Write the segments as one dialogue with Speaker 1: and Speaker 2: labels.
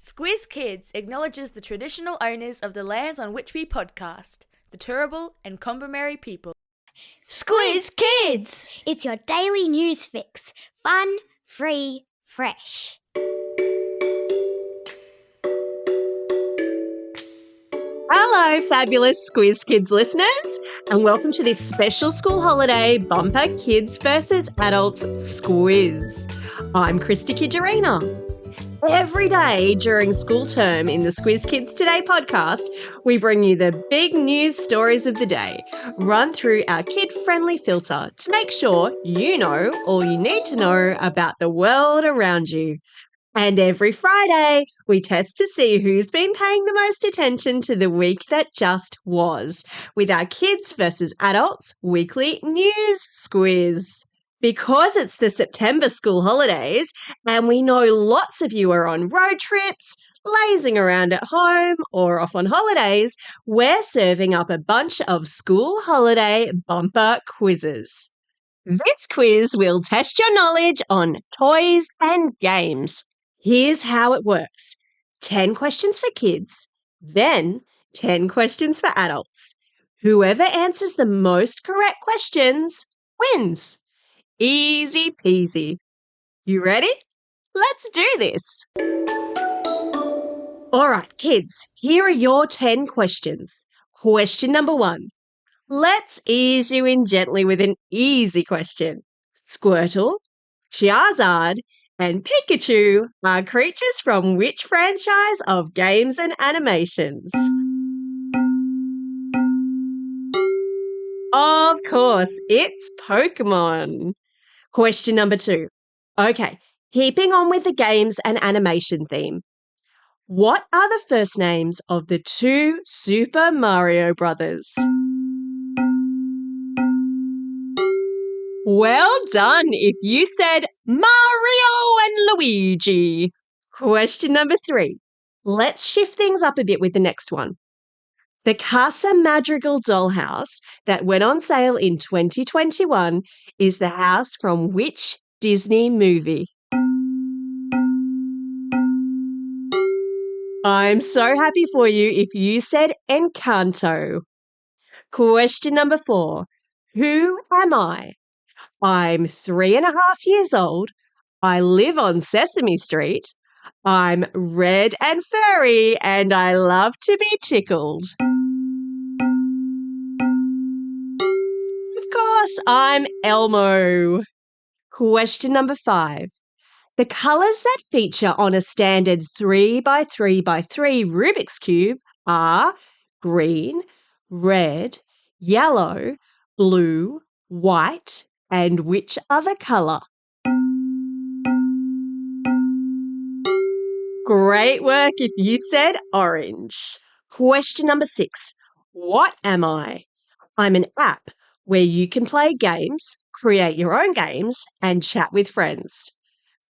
Speaker 1: Squiz Kids acknowledges the traditional owners of the lands on which we podcast, the Turrbal and Kombumerri people.
Speaker 2: Squiz Kids!
Speaker 3: It's your daily news fix. Fun, free, fresh.
Speaker 2: Hello, fabulous Squiz Kids listeners, and welcome to this special school holiday bumper Kids versus Adults Squiz. I'm Christy Kijarina. Every day during school term in the Squiz Kids Today podcast, we bring you the big news stories of the day, run through our kid-friendly filter to make sure you know all you need to know about the world around you. And every Friday, we test to see who's been paying the most attention to the week that just was, with our Kids versus Adults weekly news squiz. Because it's the September school holidays, and we know lots of you are on road trips, lazing around at home, or off on holidays, we're serving up a bunch of school holiday bumper quizzes. This quiz will test your knowledge on toys and games. Here's how it works. 10 questions for kids, then 10 questions for adults. Whoever answers the most correct questions wins. Easy peasy. You ready? Let's do this. All right, kids, here are your 10 questions. Question number 1. Let's ease you in gently with an easy question. Squirtle, Charizard, and Pikachu are creatures from which franchise of games and animations? Of course, it's Pokemon. Question number 2. Okay, keeping on with the games and animation theme. What are the first names of the 2 Super Mario Brothers? Well done if you said Mario and Luigi. Question number 3. Let's shift things up a bit with the next one. The Casa Madrigal dollhouse that went on sale in 2021 is the house from which Disney movie? I'm so happy for you if you said Encanto. Question number 4. Who am I? I'm 3.5 years old. I live on Sesame Street. I'm red and furry, and I love to be tickled. Of course, I'm Elmo. Question number 5. The colours that feature on a standard 3x3x3 Rubik's Cube are green, red, yellow, blue, white, and which other colour? Great work if you said orange. Question number 6. What am I? I'm an app where you can play games, create your own games, and chat with friends.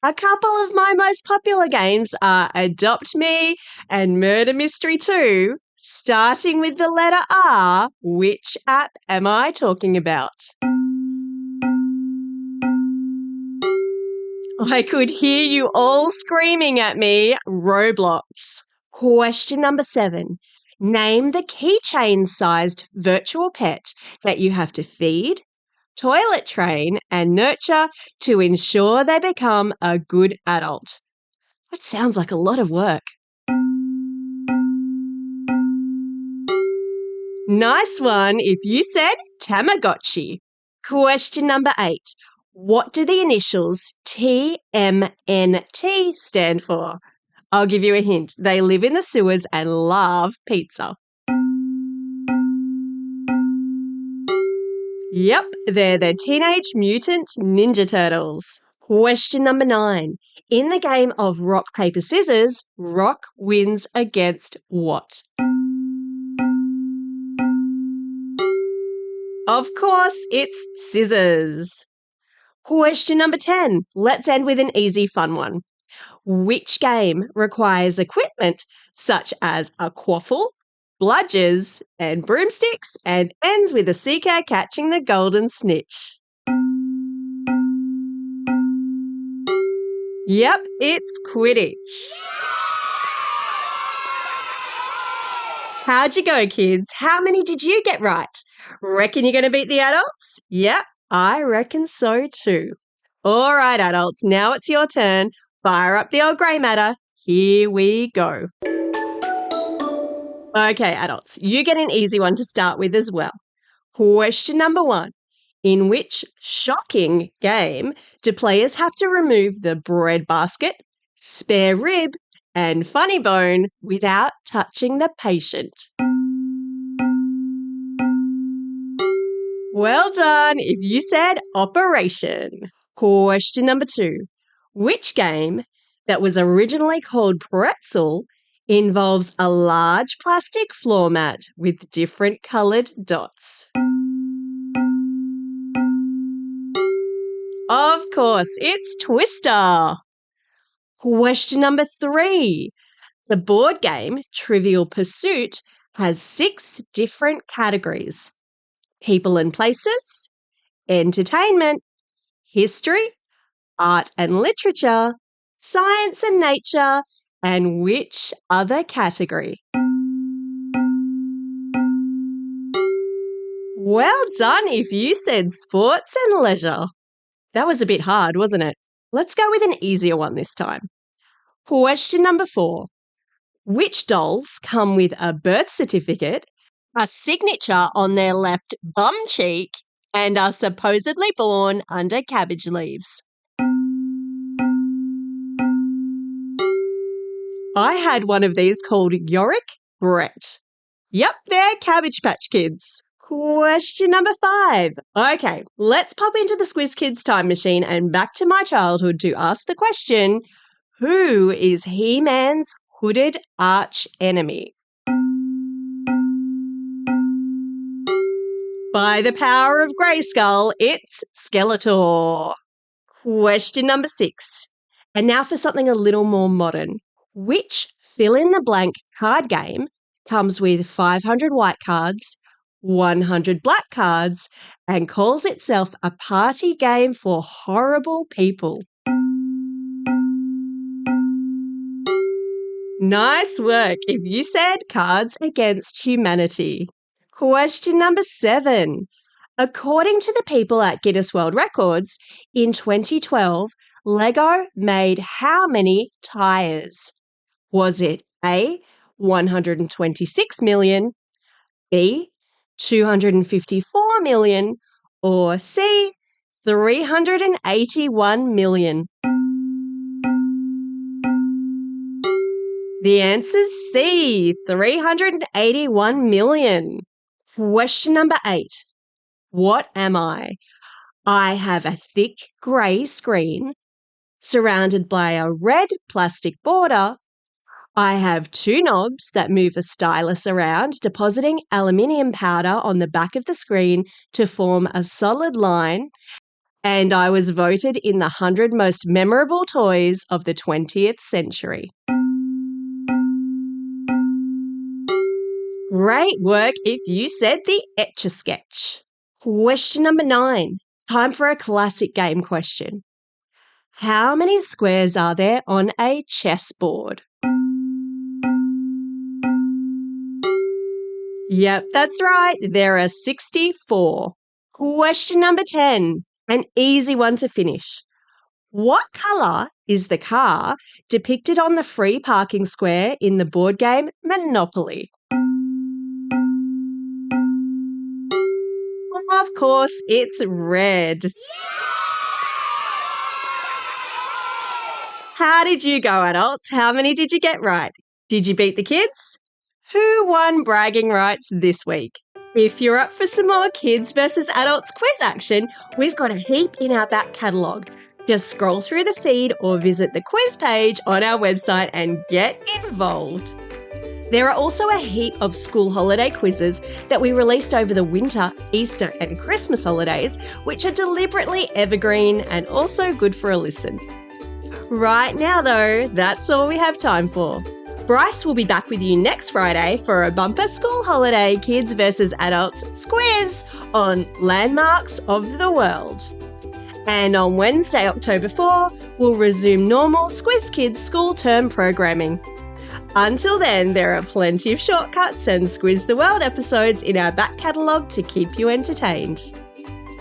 Speaker 2: A couple of my most popular games are Adopt Me and Murder Mystery 2. Starting with the letter R, which app am I talking about? I could hear you all screaming at me, Roblox. Question number 7. Name the keychain-sized virtual pet that you have to feed, toilet train, and nurture to ensure they become a good adult. That sounds like a lot of work. Nice one if you said Tamagotchi. Question number 8. What do the initials TMNT stand for? I'll give you a hint. They live in the sewers and love pizza. Yep, they're the Teenage Mutant Ninja Turtles. Question number 9. In the game of rock, paper, scissors, rock wins against what? Of course, it's scissors. Question number 10. Let's end with an easy, fun one. Which game requires equipment such as a quaffle, bludgers, and broomsticks and ends with a seeker catching the golden snitch? Yep, it's Quidditch. How'd you go, kids? How many did you get right? Reckon you're going to beat the adults? Yep, I reckon so too. All right, adults, now it's your turn. Fire up the old grey matter. Here we go. Okay, adults, you get an easy one to start with as well. Question number 1. In which shocking game do players have to remove the bread basket, spare rib, and funny bone without touching the patient? Well done if you said operation. Question number 2. Which game that was originally called Pretzel involves a large plastic floor mat with different coloured dots? Of course, it's Twister. Question number 3. The board game Trivial Pursuit has 6 different categories: people and places, entertainment, history, art and literature, science and nature, and which other category? Well done if you said sports and leisure. That was a bit hard, wasn't it? Let's go with an easier one this time. Question number 4. Which dolls come with a birth certificate, a signature on their left bum cheek, and are supposedly born under cabbage leaves? I had one of these called Yorick Brett. Yep, they're Cabbage Patch Kids. Question number 5. Okay, let's pop into the Squiz Kids time machine and back to my childhood to ask the question, who is He-Man's hooded arch enemy? By the power of Grayskull, it's Skeletor. Question number 6. And now for something a little more modern. Which fill-in-the-blank card game comes with 500 white cards, 100 black cards, and calls itself a party game for horrible people? Nice work if you said Cards Against Humanity. Question number 7. According to the people at Guinness World Records, in 2012, Lego made how many tyres? Was it A, 126 million, B, 254 million, or C, 381 million? The answer's C, 381 million. Question number 8. What am I? I have a thick grey screen surrounded by a red plastic border. I have 2 knobs that move a stylus around, depositing aluminium powder on the back of the screen to form a solid line. And I was voted in the 100 most memorable toys of the 20th century. Great work if you said the Etch-a-Sketch. Question number 9. Time for a classic game question. How many squares are there on a chessboard? Yep, that's right. There are 64. Question number 10. An easy one to finish. What colour is the car depicted on the free parking square in the board game Monopoly? Of course, it's red. How did you go, adults? How many did you get right? Did you beat the kids? Who won bragging rights this week? If you're up for some more kids versus adults quiz action, we've got a heap in our back catalogue. Just scroll through the feed or visit the quiz page on our website and get involved. There are also a heap of school holiday quizzes that we released over the winter, Easter and Christmas holidays, which are deliberately evergreen and also good for a listen. Right now though, that's all we have time for. Bryce will be back with you next Friday for a bumper school holiday kids versus adults squiz on landmarks of the world. And on Wednesday, October 4, we'll resume normal Squiz Kids school term programming. Until then, there are plenty of shortcuts and Squiz the World episodes in our back catalogue to keep you entertained.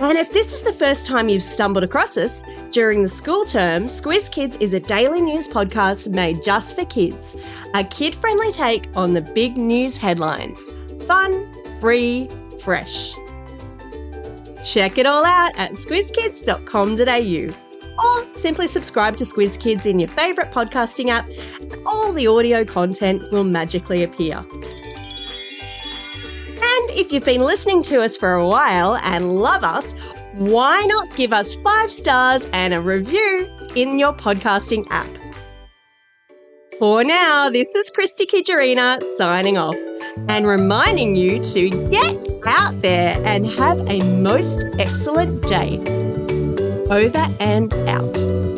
Speaker 2: And if this is the first time you've stumbled across us, during the school term, Squiz Kids is a daily news podcast made just for kids, a kid-friendly take on the big news headlines. Fun, free, fresh. Check it all out at squizkids.com.au or simply subscribe to Squiz Kids in your favourite podcasting app and all the audio content will magically appear. And if you've been listening to us for a while and love us, why not give us 5 stars and a review in your podcasting app? For now, this is Christy Kijarina signing off and reminding you to get out there and have a most excellent day. Over and out.